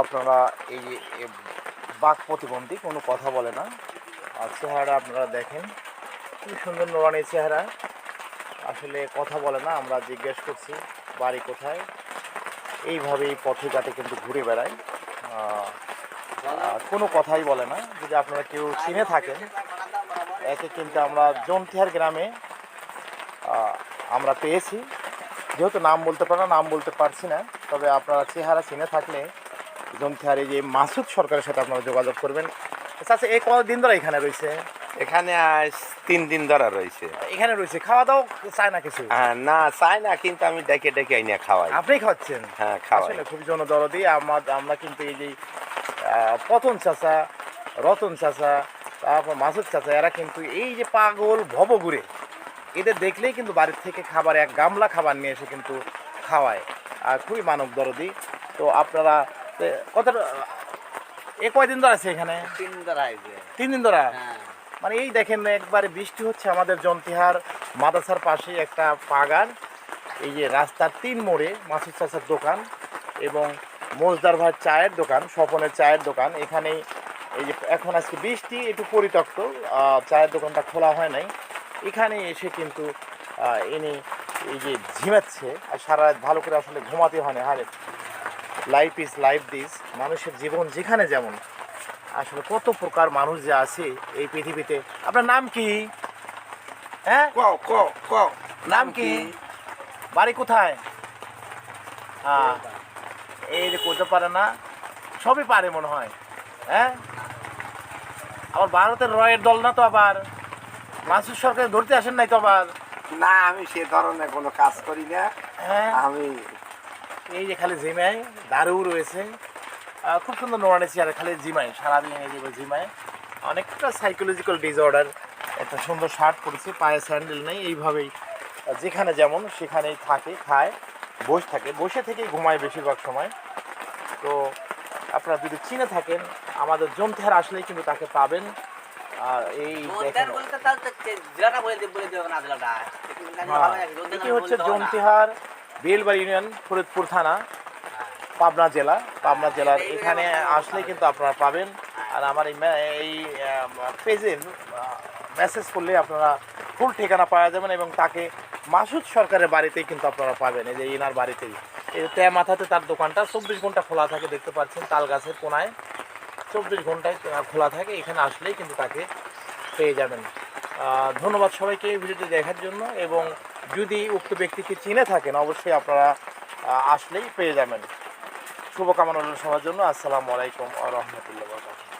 আপনারা এই যে বাক প্রতিবন্ধী, কোনো কথা বলে না। আর চেহারা আপনারা দেখেন, খুব সুন্দর নোরানি চেহারা। আসলে কথা বলে না। আমরা জিজ্ঞেস করছি বাড়ি কোথায়, এইভাবেই পথে ঘাটে কিন্তু ঘুরে বেড়ায়, কোনো কথাই বলে না। যদি আপনারা কেউ চিনে থাকেন, একে কিন্তু আমরা জন্তিহার গ্রামে আমরা পেয়েছি। যেহেতু নাম বলতে পারে না, নাম বলতে পারছি না, তবে আপনারা চেহারা চিনে থাকলে জন্তিহার এই যে মাসুদ সরকারের সাথে আপনারা যোগাযোগ করবেন। আচ্ছা, এই কদিন ধরে এখানে রয়েছে? এখানে আজ 3 দিন ধরে রয়েছে। এখানে রয়েছে, খাওয়া দাওয়া চায় না কিছু? না চাই না, কিন্তু আমি ডেকে ডেকে আইনা খাওয়াই। আপনি খাচ্ছেন? হ্যাঁ, খাওয়াই। আসলে খুবই জনদরদি। আমরা কিন্তু এই যে পতন চাচা, রতন চাচা, তারপর মাসুদ চাচা, এরা কিন্তু এই যে পাগল ভব ঘুরে, এদের দেখলেই কিন্তু বাড়ির থেকে খাবার, এক গামলা খাবার নিয়ে এসে কিন্তু খাওয়ায়। আর খুবই মানব দরদি। তো আপনারা কতটা, কয়দিন ধরে আছে এখানে? 3 দিন ধরে আইছে। 3 দিন ধরে? হ্যাঁ। মানে এই দেখেন, একবারে বৃষ্টি হচ্ছে আমাদের জন্তিহার মাদ্রাসার পাশে একটা বাগান। এই যে রাস্তার 3 মোড়ে মাসুদ চাচার দোকান এবং মোজদার ভাইয়ের চায়ের দোকান, স্বপনের চায়ের দোকান। এখানেই এই যে এখন আজকে বৃষ্টি, একটু পরিত্যক্ত, চায়ের দোকানটা খোলা হয় নাই। এখানে এসে কিন্তু ইনি এই যে ঝিমাচ্ছে, আর সারা রাত ভালো করে আসলে ঘুমাতে হয় না। আরে লাইফ ইজ লাইফ দিস, মানুষের জীবন যেখানে যেমন, আসলে কত প্রকার মানুষ যে আছে এই পৃথিবীতে। আপনার নাম কি? হ্যাঁ, নাম কি? বাড়ি কোথায়? হ্যাঁ, এই যে করতে পারে না, সবই পারে মনে হয়। হ্যাঁ, আবার ভারতের রয়ের দল না তো? আবার মাসুদ সরকার ধরতে আসেন নাই তো আবার? না, আমি সে ধরনের কোনো কাজ করি না। হ্যাঁ, আমি এই যে খালি জিমায়, দারু রয়েছে, খুব সুন্দর নোয়ানি চেয়ারে খালি জিমায়, সারাদিন এই যে জিমায়। অনেকটা সাইকোলজিক্যাল ডিসঅর্ডার। একটা সুন্দর শার্ট পরেছে, পায়ে স্যান্ডেল নেই, এইভাবেই যেখানে যেমন সেখানেই থাকে, খায়, বসে থাকে, বসে থেকেই ঘুমায় বেশিরভাগ সময়। তো আপনারা যদি চিনে থাকেন, আমাদের জন্তিহার আসলেই কিন্তু তাকে পাবেন। আর এই দেখেন, বলতে তাও তো জেলাটা বলে দিও না, জেলাটা। এটি হচ্ছে জন্তিহার বেলবাড়ি ইউনিয়ন, ফরিদপুর থানা, পাবনা জেলা। পাবনা জেলার এখানে আসলেই কিন্তু আপনারা পাবেন। আর আমার এই পেজে মেসেজ করলে আপনারা ফুল ঠিকানা পাওয়া যাবেন এবং তাকে মাসুদ সরকারের বাড়িতেই কিন্তু আপনারা পাবেন। এই যে ইনার বাড়িতেই, এই ত্যাগ মাথাতে তার দোকানটা 24 ঘন্টা খোলা থাকে, দেখতে পাচ্ছেন তাল গাছের কোনায় 24 ঘন্টায় খোলা থাকে। এখানে আসলেই কিন্তু তাকে পেয়ে যাবেন। ধন্যবাদ সবাইকে এই ভিডিওটি দেখার জন্য, এবং যদি উক্ত ব্যক্তিকে চিনে থাকেন অবশ্যই আপনারা আসলেই পেয়ে যাবেন। শুভকামনা রইল সবার জন্য। আসসালামু আলাইকুম ওয়া রাহমাতুল্লাহি ওয়া বারাকাতুহু।